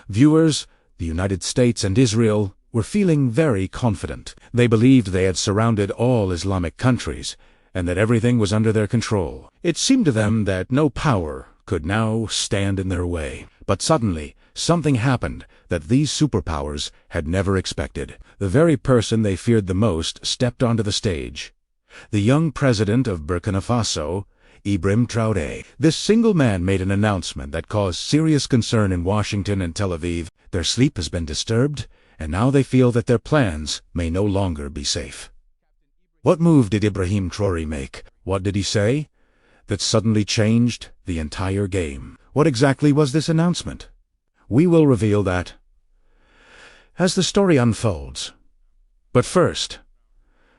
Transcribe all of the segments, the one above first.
Viewers, the United States and Israel, were feeling very confident. They believed they had surrounded all Islamic countries, and that everything was under their control. It seemed to them that no power could now stand in their way. But suddenly, something happened that these superpowers had never expected. The very person they feared the most stepped onto the stage. The young president of Burkina Faso, Ibrahim Traoré. This single man made an announcement that caused serious concern in Washington and Tel Aviv. Their sleep has been disturbed, and now they feel that their plans may no longer be safe. What move did Ibrahim Traoré make? What did he say that suddenly changed the entire game? What exactly was this announcement? We will reveal that as the story unfolds. But first,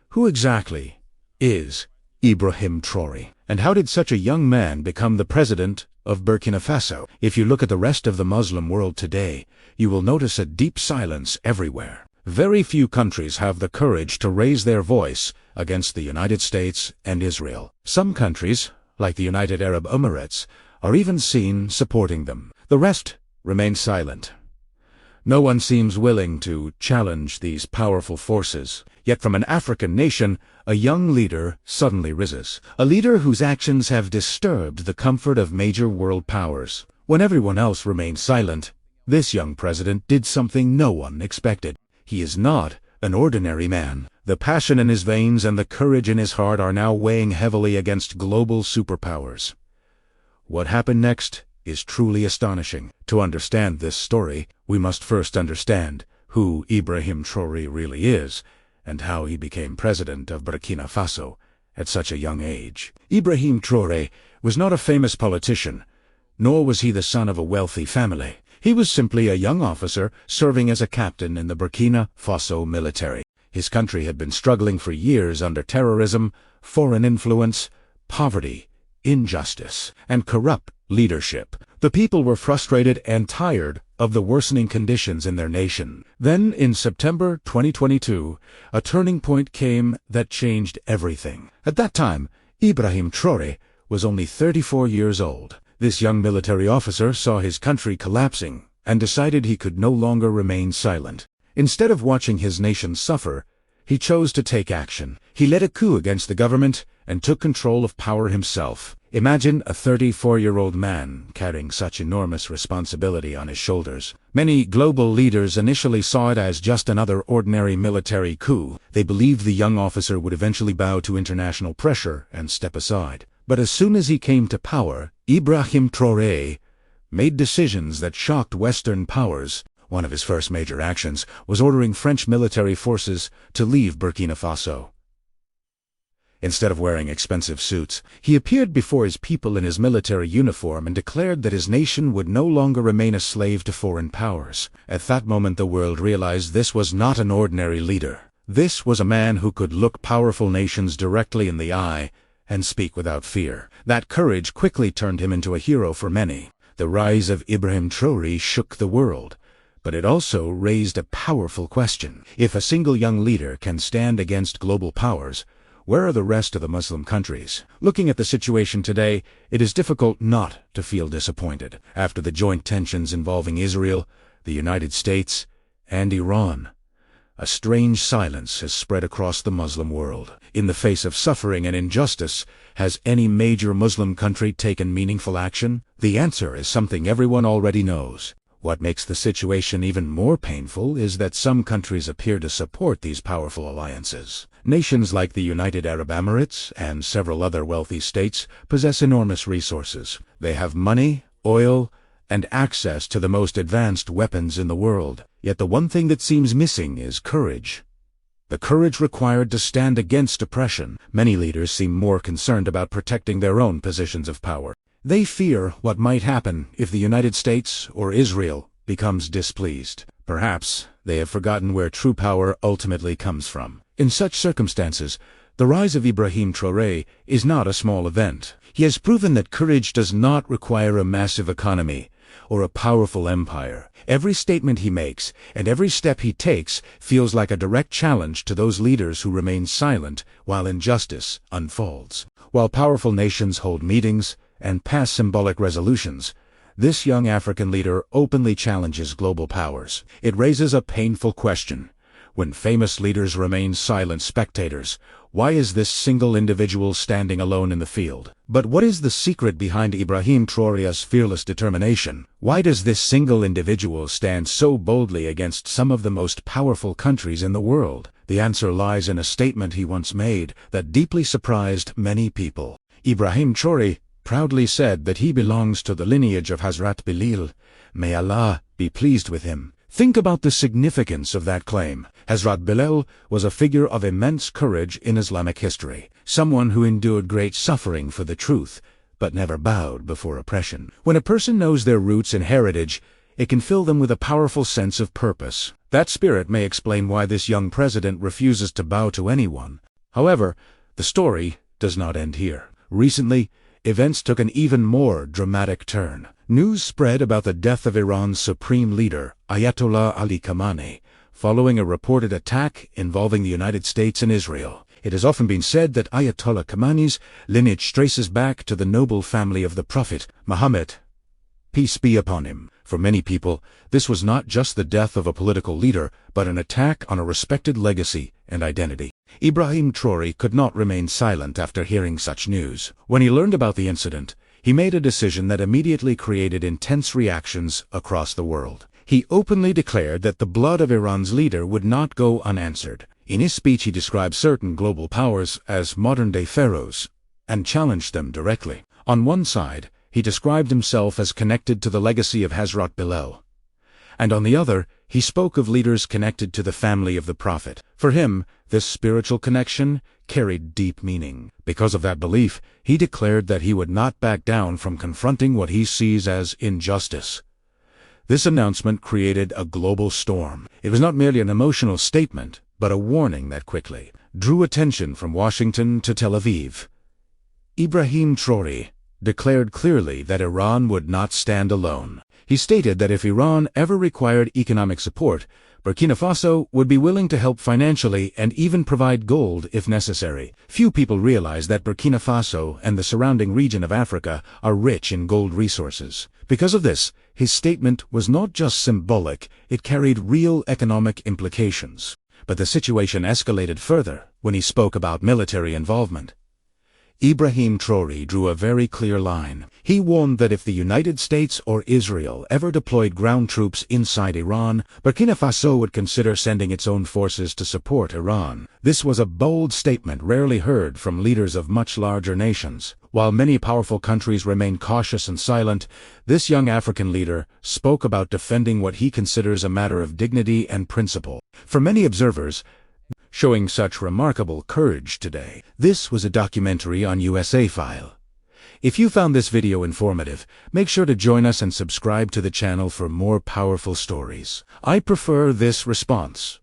who exactly is Ibrahim Traoré? And how did such a young man become the president of Burkina Faso? If you look at the rest of the Muslim world today, you will notice a deep silence everywhere. Very few countries have the courage to raise their voice against the United States and Israel. Some countries, like the United Arab Emirates, are even seen supporting them. The rest remain silent. No one seems willing to challenge these powerful forces. Yet from an African nation, a young leader suddenly rises. A leader whose actions have disturbed the comfort of major world powers. When everyone else remained silent, this young president did something no one expected. He is not an ordinary man. The passion in his veins and the courage in his heart are now weighing heavily against global superpowers. What happened next is truly astonishing. To understand this story, we must first understand who Ibrahim Traoré really is, and how he became president of Burkina Faso at such a young age. Ibrahim Traoré was not a famous politician, nor was he the son of a wealthy family. He was simply a young officer serving as a captain in the Burkina Faso military. His country had been struggling for years under terrorism, foreign influence, poverty, injustice, and corrupt leadership. The people were frustrated and tired of the worsening conditions in their nation. Then, in September 2022, a turning point came that changed everything. At that time, Ibrahim Traoré was only 34 years old. This young military officer saw his country collapsing and decided he could no longer remain silent. Instead of watching his nation suffer, he chose to take action. He led a coup against the government and took control of power himself. Imagine a 34-year-old man carrying such enormous responsibility on his shoulders. Many global leaders initially saw it as just another ordinary military coup. They believed the young officer would eventually bow to international pressure and step aside. But as soon as he came to power, Ibrahim Traoré made decisions that shocked Western powers. One of his first major actions was ordering French military forces to leave Burkina Faso. Instead of wearing expensive suits, he appeared before his people in his military uniform and declared that his nation would no longer remain a slave to foreign powers. At that moment, the world realized this was not an ordinary leader. This was a man who could look powerful nations directly in the eye and speak without fear. That courage quickly turned him into a hero for many. The rise of Ibrahim Traoré shook the world, but it also raised a powerful question. If a single young leader can stand against global powers, where are the rest of the Muslim countries? Looking at the situation today, it is difficult not to feel disappointed. After the joint tensions involving Israel, the United States, and Iran, a strange silence has spread across the Muslim world. In the face of suffering and injustice, has any major Muslim country taken meaningful action? The answer is something everyone already knows. What makes the situation even more painful is that some countries appear to support these powerful alliances. Nations like the United Arab Emirates and several other wealthy states possess enormous resources. They have money, oil, and access to the most advanced weapons in the world. Yet the one thing that seems missing is courage. The courage required to stand against oppression. Many leaders seem more concerned about protecting their own positions of power. They fear what might happen if the United States or Israel becomes displeased. Perhaps they have forgotten where true power ultimately comes from. In such circumstances, the rise of Ibrahim Traoré is not a small event. He has proven that courage does not require a massive economy or a powerful empire. Every statement he makes and every step he takes feels like a direct challenge to those leaders who remain silent while injustice unfolds. While powerful nations hold meetings and pass symbolic resolutions, This young African leader openly challenges global powers. It raises a painful question. When famous leaders remain silent spectators, why is this single individual standing alone in the field? But what is the secret behind Ibrahim Traoré's fearless determination? Why does this single individual stand so boldly against some of the most powerful countries in the world? The answer lies in a statement he once made that deeply surprised many people. Ibrahim Traoré proudly said that he belongs to the lineage of Hazrat Bilal. May Allah be pleased with him. Think about the significance of that claim. Hazrat Bilal was a figure of immense courage in Islamic history, someone who endured great suffering for the truth, but never bowed before oppression. When a person knows their roots and heritage, it can fill them with a powerful sense of purpose. That spirit may explain why this young president refuses to bow to anyone. However, the story does not end here. Recently, events took an even more dramatic turn. News spread about the death of Iran's supreme leader, Ayatollah Ali Khamenei, following a reported attack involving the United States and Israel. It has often been said that Ayatollah Khamenei's lineage traces back to the noble family of the Prophet Muhammad, peace be upon him. For many people, this was not just the death of a political leader, but an attack on a respected legacy and identity. Ibrahim Traoré could not remain silent after hearing such news. When he learned about the incident, he made a decision that immediately created intense reactions across the world. He openly declared that the blood of Iran's leader would not go unanswered. In his speech, he described certain global powers as modern-day pharaohs and challenged them directly. On one side, he described himself as connected to the legacy of Hazrat Bilal, and on the other, he spoke of leaders connected to the family of the Prophet. For him, this spiritual connection carried deep meaning. Because of that belief, he declared that he would not back down from confronting what he sees as injustice. This announcement created a global storm. It was not merely an emotional statement, but a warning that quickly drew attention from Washington to Tel Aviv. Ibrahim Traoré declared clearly that Iran would not stand alone. He stated that if Iran ever required economic support, Burkina Faso would be willing to help financially and even provide gold if necessary. Few people realize that Burkina Faso and the surrounding region of Africa are rich in gold resources. Because of this, his statement was not just symbolic, it carried real economic implications. But the situation escalated further when he spoke about military involvement. Ibrahim Traoré drew a very clear line. He warned that if the United States or Israel ever deployed ground troops inside Iran, Burkina Faso would consider sending its own forces to support Iran. This was a bold statement rarely heard from leaders of much larger nations. While many powerful countries remained cautious and silent, this young African leader spoke about defending what he considers a matter of dignity and principle. For many observers, showing such remarkable courage today. This was a documentary on USA File. If you found this video informative, make sure to join us and subscribe to the channel for more powerful stories. I prefer this response.